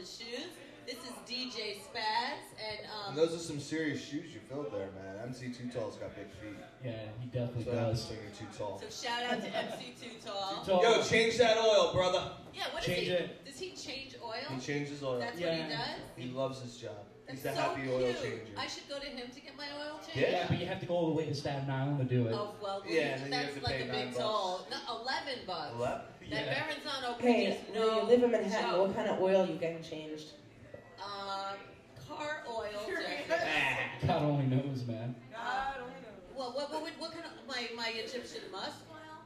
his shoes. This is DJ SPaZ, and those are some serious shoes you filled there, man. MC Too Tall's got big feet. Yeah, he definitely So does. you're too tall. So shout out to MC Too Tall. Yo, change that oil, brother. Yeah, what change does he? it. Does he change oil? He changes oil. That's what he does. He loves his job. That's He's the so happy oil cute. changer. I should go to him to get my oil changed. Yeah, but you have to go all the way to Staten Island to do it. Oh well, Yeah, and then you that's have to like pay a big $9. toll. No, $11. $11? That Verrazano Hey, is when no you live in Manhattan, joke. what kind of oil you getting changed? Car oil. God only knows, man. Well, what kind of my Egyptian musk oil?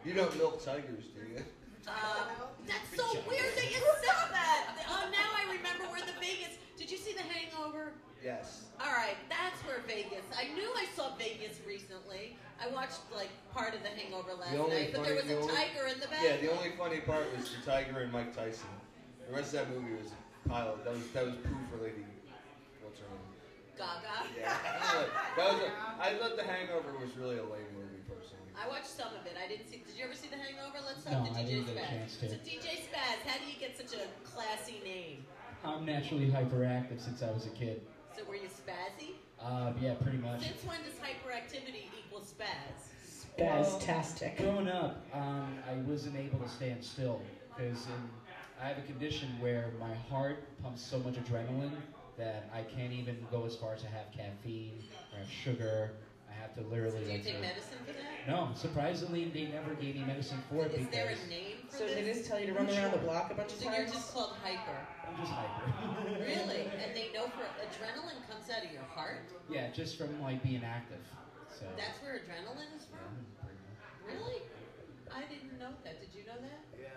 You don't milk tigers, do you? That's so weird that you said that. Oh, now I remember we're in the Vegas. Did you see The Hangover? Yes. All right, that's where Vegas. I knew I saw Vegas recently. I watched like part of The Hangover last night, but there was a tiger in the back. Yeah, the only funny part was the tiger and Mike Tyson. The rest of that movie was a pile. That was poo for Lady. What's her name? Gaga. Yeah. I thought The Hangover was really a lame movie, personally. I watched some of it. I didn't see. Did you ever see The Hangover? Let's No, talk to I DJ didn't get a SPaZ. chance to. So DJ SPaZ, how do you get such a classy name? I'm naturally hyperactive since I was a kid. So were you spazzy? Yeah, pretty much. Since when does hyperactivity equal spaz? Spaztastic. Growing up, I wasn't able to stand still because I have a condition where my heart pumps so much adrenaline that I can't even go as far as to have caffeine or have sugar. I have to literally. Do you take medicine for that? No, surprisingly, they never gave me medicine for it. Is because there a name for So this? they just tell you to run around the block a bunch of So times? you're just called hyper. I'm just hyper. Really? And they know for adrenaline comes out of your heart? Yeah, just from like being active. So. That's where adrenaline is from? Really? I didn't know that. Did you know that? Yeah.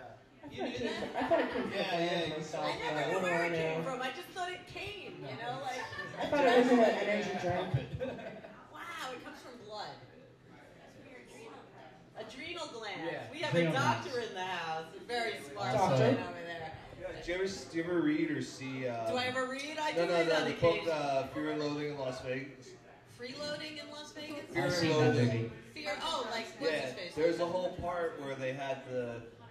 You knew that? I thought it came from Yeah, myself. I never knew What do where I it came know? from. I just thought it came, you know, like. I thought it was in an energy drink. Wow, it comes from blood. Adrenal glands. Yeah, We have adrenal a doctor glands. in the house. A very smart Doctor? man over there. Do you ever read or see? Do I ever read? I do No, read on the book occasion. Fear and Loathing in Las Vegas. Freeloading in Las Vegas? Fear I've and seen that Loathing. movie. Fear. Oh, like what's his Yeah, face? there's a whole part where they had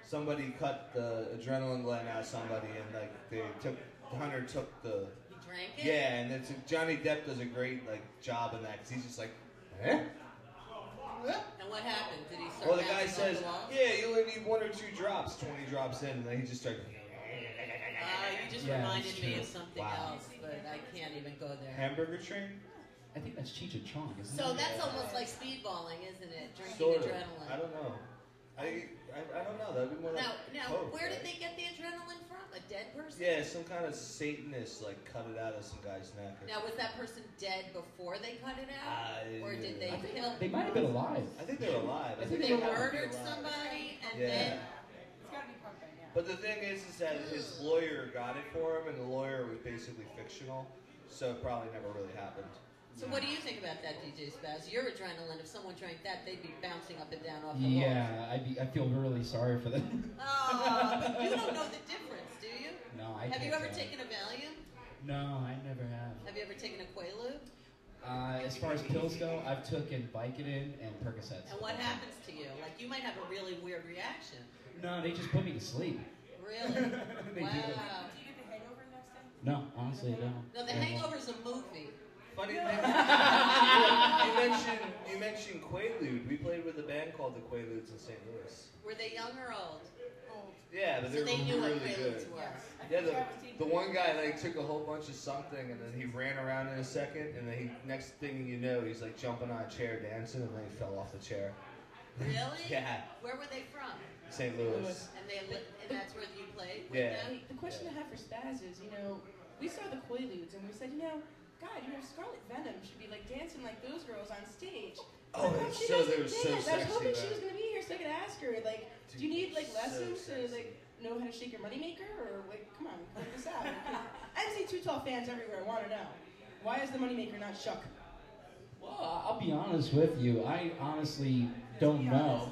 somebody cut the adrenaline gland out of somebody, and like Hunter took the. He drank it. Yeah, and it's Johnny Depp does a great job in that because he's just like, eh? And what happened? Did he start? Well, the guy bouncing off says, the walls? yeah, you only need 1 or 2 drops. 20 drops in, and then he just starts. You just Yeah, reminded it's me true. of something Wow. else, but I can't even go there. Hamburger train? I think that's Cheech and Chong, isn't So it? that's almost like speedballing, isn't it? Drinking Sort of. adrenaline. I don't know. I don't know. That'd be more Now, like coke, where did right? they get the adrenaline from? A dead person? Yeah, some kind of Satanist cut it out of some guy's neck. Now, was that person dead before they cut it out, or did they kill? They might have been alive. I think they were alive. I So think they were alive. murdered somebody, and Yeah. then It's gotta be part time, yeah. But the thing is that his lawyer got it for him, and the lawyer was basically fictional, so it probably never really happened. So what do you think about that, DJ SPaZ? Your adrenaline, if someone drank that, they'd be bouncing up and down off the walls. Yeah, I feel really sorry for them. But you don't know the difference, do you? No, I Have can't you ever tell. taken a Valium? No, I never have. Have you ever taken a Quaalude? As far as pills go, I've taken Vicodin and Percocets. And what happens to you? Like, you might have a really weird reaction. No, they just put me to sleep. Really? They do. Wow. Do you get the hangover the next day? No, honestly, no. No, The Hangover's a movie. Funny thing, you mentioned Quaalude. We played with a band called the Quaaludes in St. Louis. Were they young or old? Old. Yeah, but So they knew what really Quaaludes good. were. Yeah, the one guy took a whole bunch of something, and then he ran around in a second, and then next thing you know, he's jumping on a chair dancing, and then he fell off the chair. Really? Yeah. Where were they from? St. Louis. And that's where you played? with Yeah. them? The question I have for SPaZ is, we saw the Quaaludes and we said, God, Scarlet Venom should be dancing like those girls on stage. Oh, How come it's she so- doesn't they were so dance? I was sexy, hoping she man. was gonna be here so I could ask her, do you need so lessons to sexy. know how to shake your moneymaker, or come on, cut this out? I see Too Tall fans everywhere. I want to know, why is the moneymaker not shook? Well, I'll be honest with you. I honestly don't know.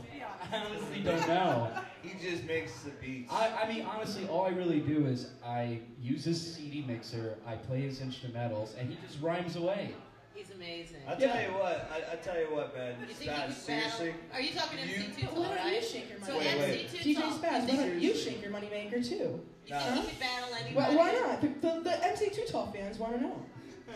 I honestly don't know. He just makes the beats. I mean, honestly, all I really do is I use his CD mixer, I play his instrumentals, and he just rhymes away. He's amazing. I'll tell you what. I tell you what, man. You think SPaZ, seriously. Are you talking MC2 Why Talk, don't you right? shake your So money? Wait. MC2 DJ Talk. SPaZ, why don't you Seriously. shake your moneymaker too? You think you could battle anybody? Why not? The MC2 Talk fans want to know.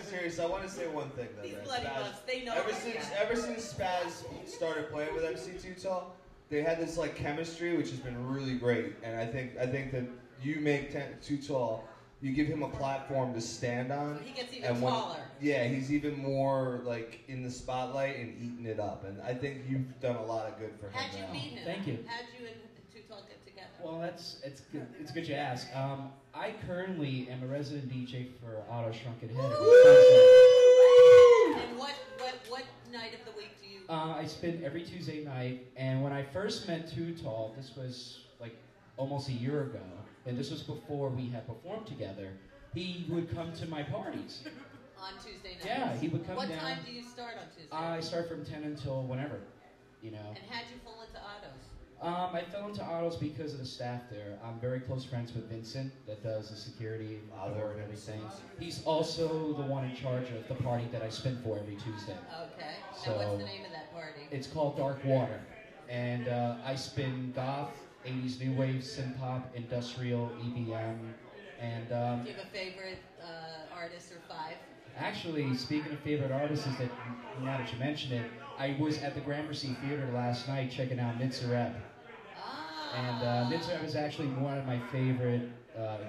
Seriously, I want to say one thing though. These man. bloody SPaZ, bucks, they know. ever since SPaZ started playing with MC2 Talk, they had this like chemistry, which has been really great. And I think that you make Too Tall, you give him a platform to stand on. So he gets even taller. Yeah, he's even more like in the spotlight and eating it up. And I think you've done a lot of good for him. How'd you now. meet him? Thank you. How'd you and Too Tall get together? Well, it's good. It's good you ask. I currently am a resident DJ for Auto Shrunken Head. And what night of the week do you? I spin every Tuesday night, and when I first met Too Tall, this was like almost a year ago, and this was before we had performed together. He would come to my parties. On Tuesday nights? Yeah, he would come What down. time do you start on Tuesday? I start from 10 until whenever, you know. And how'd you fall into autos? I fell into autos because of the staff there. I'm very close friends with Vincent that does the security for and everything. He's also the one in charge of the party that I spin for every Tuesday. Okay. So, and what's the name of that party? It's called Dark Water. And I spin goth, 80s new wave, synth pop, industrial, EBM, and Do you have a favorite artist or five? actually, speaking of favorite artists, is that now that you mention it, I was at the Gramercy Theater last night checking out Mitzareb. And Mitzareb is actually one of my favorite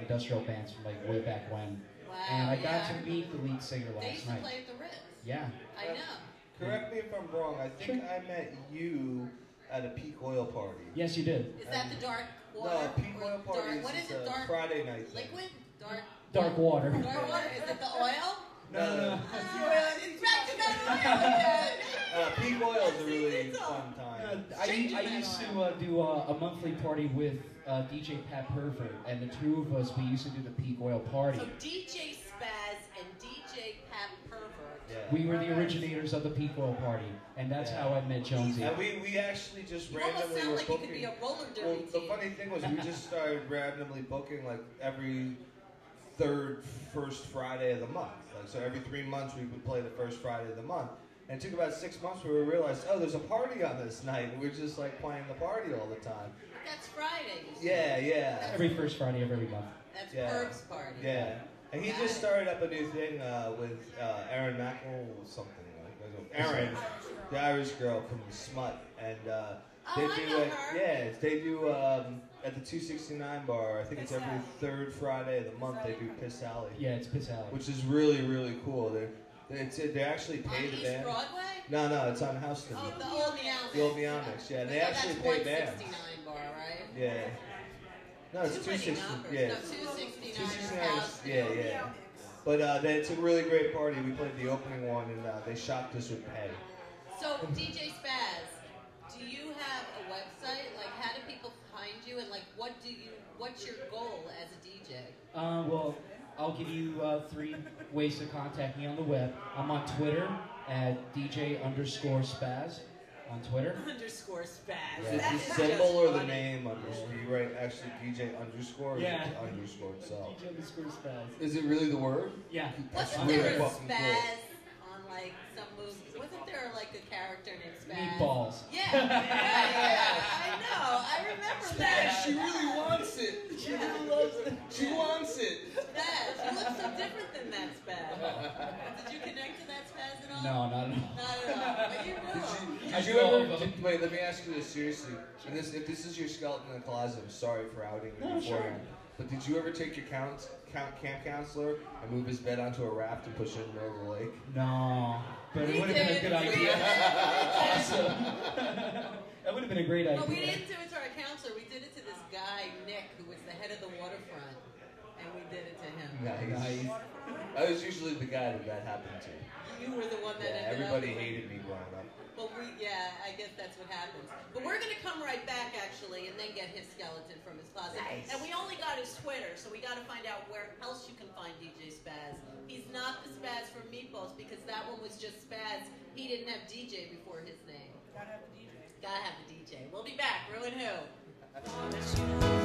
industrial bands from like way back when. Wow, And I got yeah. to meet the lead singer They last used to night. play at the Ritz. Yeah. I know. Correct me if I'm wrong. I think I met you at a Peak Oil party. Yes, you did. Is that the dark water? No, Peak or Oil party dark, is what is just it? a Dark Friday night thing. liquid? Dark. Dark Water. Dark water. Is it the oil? No. It's back to that oil again. Peak Oil is a really fun time. I used to do a monthly party with DJ Pat Pervert, and the two of us, we used to do the Peak Oil party. So DJ SPaZ and DJ Pat Pervert. Yeah. We were the originators of the Peak Oil party, and that's how I met Jonesy. And we actually just You almost randomly sound were like you booking. could be a roller derby Well, the team. funny thing was we just started randomly booking like every first Friday of the month. Like so, every 3 months we would play the first Friday of the month. And it took about 6 months where we realized, oh, there's a party on this night. And we're just like playing the party all the time. That's Friday. Yeah. Every first Friday of every month. That's Yeah. Perv's party. Yeah. And he just started up a new thing with Aaron Mackel or something like that. Aaron, the Irish girl from Smut. And they I do know her. they do at the 269 bar, I think it's every third Friday of the month they do Piss Alley. Yeah, it's Piss Alley. Which is really, really cool. They actually On pay the East band. Broadway? No, it's on Houston. Oh, the old Meowmix. The old Meowmix, yeah. They actually that's pay bands. 169 bar, right? Yeah. No, it's Too many 260. numbers. Yeah. No, 269 is 269 Houston. yeah. But it's a really great party. We played the opening one, and they shocked us with pay. So, DJ SPaZ, do you have a website? Like, how do people find you? And, like, what's your goal as a DJ? Well, I'll give you 3 ways to contact me on the web. I'm on Twitter at DJ_SPaZ on Twitter. _SPaZ. Is it the symbol or the name underscore? You write actually DJ underscore or Yeah. is it the underscore itself? DJ_SPaZ. Is it really the word? Yeah. Wasn't really there a fucking cool. SPaZ on, like, some movie? Wasn't there, like, a character named SPaZ? Meatballs. Yeah. I know. I remember that. She really wants it. She really loves it. She wants it. SPaZ. You look so different than that SPaZ. Did you connect to that SPaZ at all? No, not at all. Not at all. But you will. Did you ever? Wait, let me ask you this seriously. And if this is your skeleton in the closet, I'm sorry for outing you beforehand. But did you ever take your camp counselor and move his bed onto a raft and push it in the middle of the lake? No, but it would have been a good idea. Awesome. That would have been a great idea. But we didn't do it to our counselor. We did it to this guy, Nick, who was the head of the waterfront. And we did it to him. Nice. I was usually the guy that happened to. You were the one that ended Everybody up. hated me growing up. But I guess that's what happens. But we're going to come right back, actually, and then get his skeleton from his closet. Nice. And we only got his Twitter, so we got to find out where else you can find DJ SPaZ. He's not the SPaZ from Meatballs, because that one was just SPaZ. He didn't have DJ before his name. Gotta have the DJ. Gotta have the DJ. We'll be back. ReW WhO.